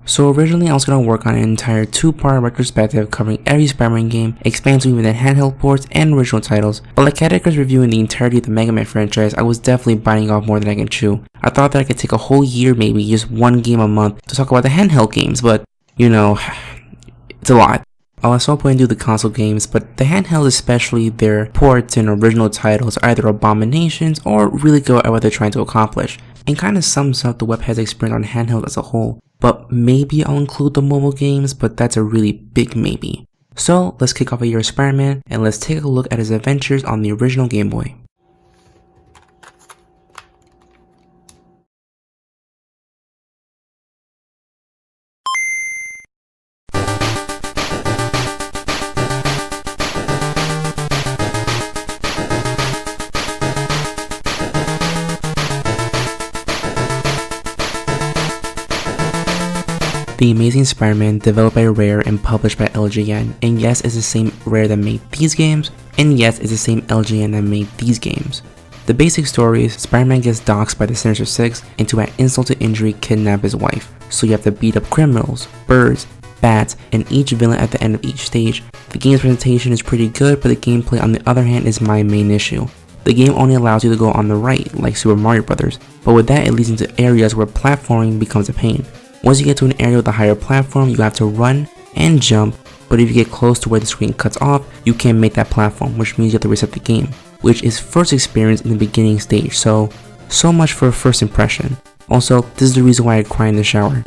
So originally I was going to work on an entire 2-part retrospective covering every Spider-Man game, expanding within handheld ports and original titles, but like Cadeckers reviewing the entirety of the Mega Man franchise, I was definitely biting off more than I can chew. I thought that I could take a whole year, maybe just one game a month, to talk about the handheld games, but you know, it's a lot. I'll at some point do the console games, but the handheld, especially their ports and original titles, are either abominations or really go at what they're trying to accomplish, and kinda sums up the Webhead's experience on handheld as a whole. But maybe I'll include the mobile games, but that's a really big maybe. So let's kick off a year of Spider-Man, and let's take a look at his adventures on the original Game Boy. The Amazing Spider-Man, developed by Rare and published by LJN, and yes, it's the same Rare that made these games, and yes, it's the same LJN that made these games. The basic story is Spider-Man gets doxxed by the Sinister Six and to add insult to injury kidnap his wife, so you have to beat up criminals, birds, bats, and each villain at the end of each stage. The game's presentation is pretty good, but the gameplay on the other hand is my main issue. The game only allows you to go on the right, like Super Mario Bros., but with that it leads into areas where platforming becomes a pain. Once you get to an area with a higher platform, you have to run and jump, but if you get close to where the screen cuts off, you can't make that platform, which means you have to reset the game, which is first experience in the beginning stage, so much for a first impression. Also, this is the reason why I cry in the shower.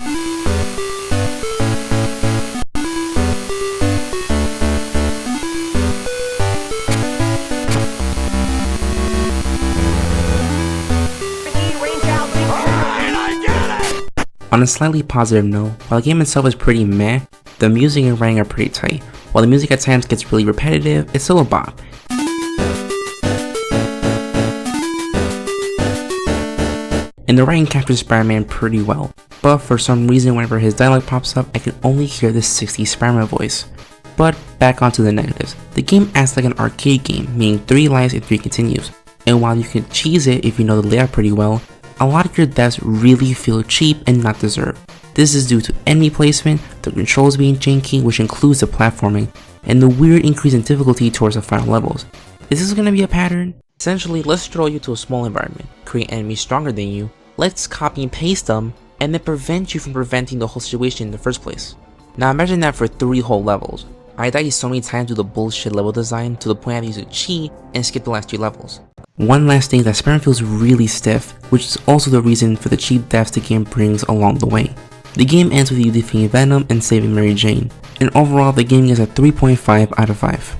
On a slightly positive note, while the game itself is pretty meh, the music and writing are pretty tight. While the music at times gets really repetitive, it's still a bop. And the writing captures Spider-Man pretty well, but for some reason whenever his dialogue pops up, I can only hear the 60s Spider-Man voice. But back onto the negatives. The game acts like an arcade game, meaning 3 lives and 3 continues, and while you can cheese it if you know the layout pretty well, a lot of your deaths really feel cheap and not deserved. This is due to enemy placement, the controls being janky, which includes the platforming, and the weird increase in difficulty towards the final levels. Is this gonna be a pattern? Essentially, let's throw you to a small environment, create enemies stronger than you, let's copy and paste them, and then prevent you from preventing the whole situation in the first place. Now imagine that for 3 whole levels. I died so many times with the bullshit level design to the point I had to use a cheat and skip the last 3 levels. One last thing is that Spider-Man feels really stiff, which is also the reason for the cheap deaths the game brings along the way. The game ends with you defeating Venom and saving Mary Jane, and overall the game gets a 3.5 out of 5.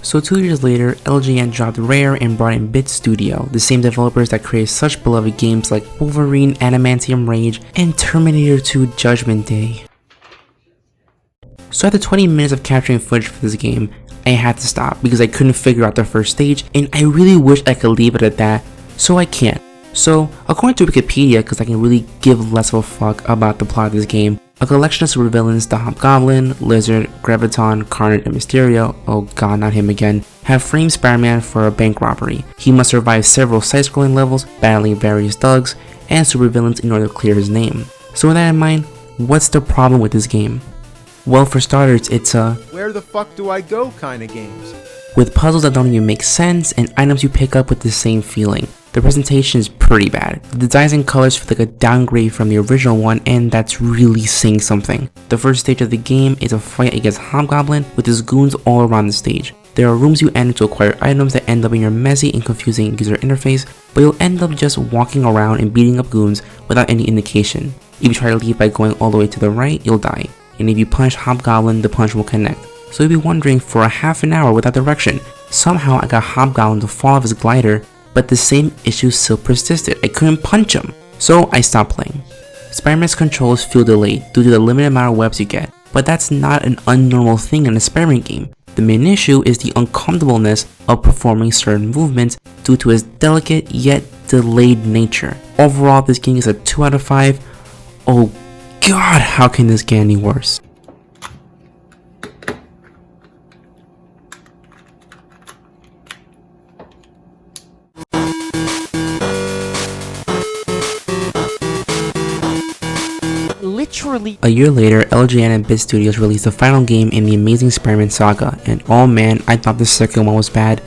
So 2 years later, LJN dropped Rare and brought in Bit Studio, the same developers that created such beloved games like Wolverine, Adamantium Rage, and Terminator 2 Judgment Day. So after 20 minutes of capturing footage for this game, I had to stop because I couldn't figure out the first stage, and I really wish I could leave it at that, so I can't. So, according to Wikipedia, because I can really give less of a fuck about the plot of this game, a collection of supervillains, the Hobgoblin, Lizard, Graviton, Carnage, and Mysterio, oh god, not him again, have framed Spider-Man for a bank robbery. He must survive several side-scrolling levels, battling various thugs and supervillains in order to clear his name. So with that in mind, what's the problem with this game? Well, for starters, it's a where the fuck do I go kind of games. With puzzles that don't even make sense and items you pick up with the same feeling. The presentation is pretty bad. The designs and colors feel like a downgrade from the original one, and that's really saying something. The first stage of the game is a fight against Hobgoblin with his goons all around the stage. There are rooms you enter to acquire items that end up in your messy and confusing user interface, but you'll end up just walking around and beating up goons without any indication. If you try to leave by going all the way to the right, you'll die. And if you punch Hobgoblin, the punch will connect. So you'll be wondering for a half an hour without direction. Somehow I got Hobgoblin to fall off his glider, but the same issue still persisted. I couldn't punch him, so I stopped playing. Spider-Man's controls feel delayed due to the limited amount of webs you get, but that's not an unnormal thing in a Spider-Man game. The main issue is the uncomfortableness of performing certain movements due to its delicate yet delayed nature. Overall, this game is a 2 out of 5. Oh god, how can this get any worse? Literally. A year later, LJN and Bit Studios released the final game in the Amazing Spider-Man Saga, and oh man, I thought the second one was bad,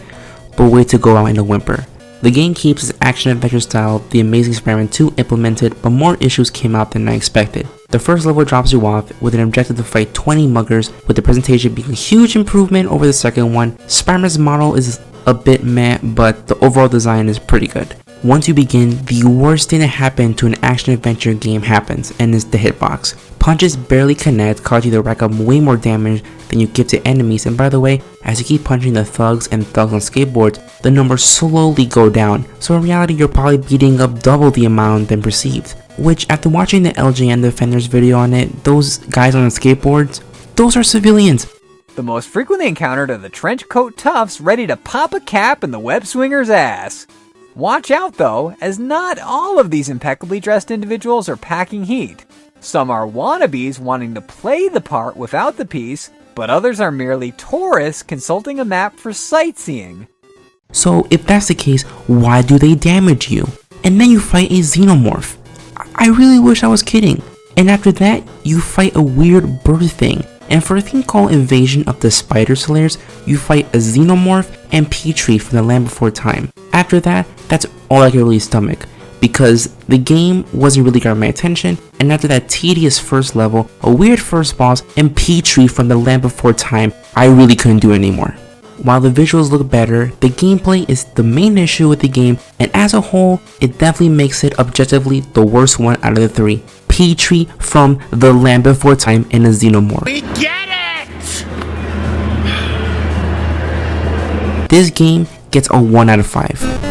but way to go out in a whimper. The game keeps its action-adventure style the Amazing Spider-Man 2 implemented, but more issues came out than I expected. The first level drops you off with an objective to fight 20 muggers, with the presentation being a huge improvement over the second one. Spider-Man's model is a bit meh, but the overall design is pretty good. Once you begin, the worst thing that happened to an action-adventure game happens, and it's the hitbox. Punches barely connect, causing you to rack up way more damage than you give to enemies, and by the way, as you keep punching the thugs on skateboards, the numbers slowly go down, so in reality you're probably beating up double the amount than perceived. Which, after watching the LJN Defenders video on it, those guys on the skateboards, those are civilians. The most frequently encountered are the trench coat toughs ready to pop a cap in the web swinger's ass. Watch out though, as not all of these impeccably dressed individuals are packing heat. Some are wannabes wanting to play the part without the piece, but others are merely tourists consulting a map for sightseeing. So if that's the case, why do they damage you? And then you fight a xenomorph. I really wish I was kidding. And after that, you fight a weird bird thing. And for a thing called Invasion of the Spider Slayers, you fight a xenomorph and Petrie from the Land Before Time. After that, that's all I could really stomach, because the game wasn't really grabbing my attention, and after that tedious first level, a weird first boss, and Petrie from the Land Before Time, I really couldn't do it anymore. While the visuals look better, the gameplay is the main issue with the game, and as a whole, it definitely makes it objectively the worst one out of the three. Petrie from the Land Before Time and a xenomorph. We get it! This game gets a 1 out of 5.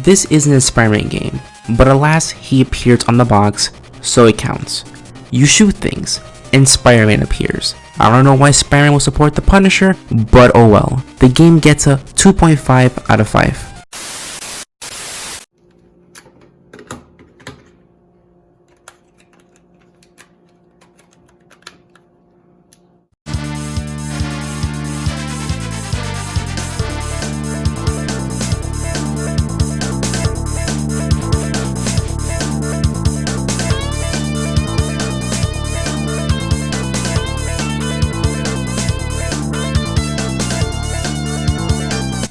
This isn't a Spider-Man game, but alas, he appears on the box, so it counts. You shoot things, and Spider-Man appears. I don't know why Spider-Man will support the Punisher, but oh well. The game gets a 2.5 out of 5.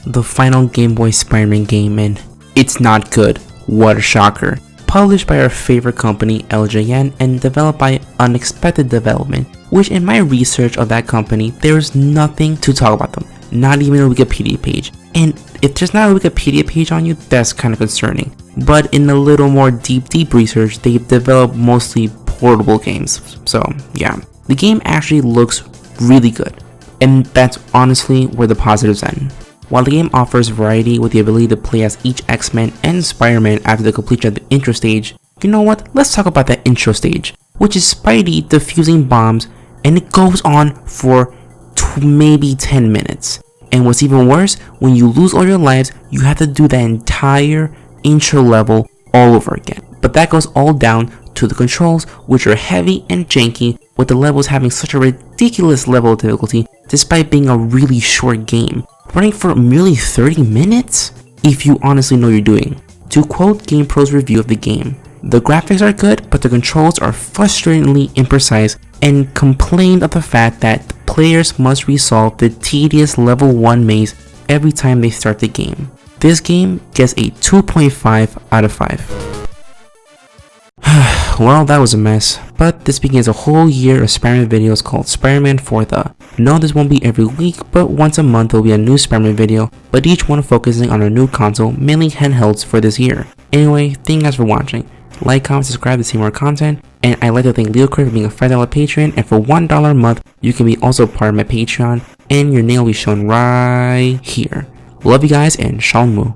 The final Game Boy Spider-Man game, and it's not good. What a shocker. Published by our favorite company LJN and developed by Unexpected Development, which in my research of that company, there's nothing to talk about them. Not even a Wikipedia page. And if there's not a Wikipedia page on you, that's kind of concerning. But in a little more deep research, they've developed mostly portable games. So yeah, the game actually looks really good. And that's honestly where the positives end. While the game offers variety with the ability to play as each X-Men and Spider-Man after the completion of the intro stage, you know what, let's talk about that intro stage, which is Spidey defusing bombs, and it goes on for maybe 10 minutes. And what's even worse, when you lose all your lives, you have to do that entire intro level all over again. But that goes all down to the controls, which are heavy and janky, with the levels having such a ridiculous level of difficulty despite being a really short game, running for merely 30 minutes? If you honestly know what you're doing. To quote GamePro's review of the game, the graphics are good, but the controls are frustratingly imprecise, and complained of the fact that players must resolve the tedious level 1 maze every time they start the game. This game gets a 2.5 out of 5. well, that was a mess. But this begins a whole year of Spider-Man videos called Spider-Man For The. No, this won't be every week, but once a month there will be a new Spider-Man video, but each one focusing on a new console, mainly handhelds for this year. Anyway, thank you guys for watching. Like, comment, subscribe to see more content, and I'd like to thank Leo for being a $5 patron, and for $1 a month, you can be also part of my Patreon, and your name will be shown right here. Love you guys, and Shalom.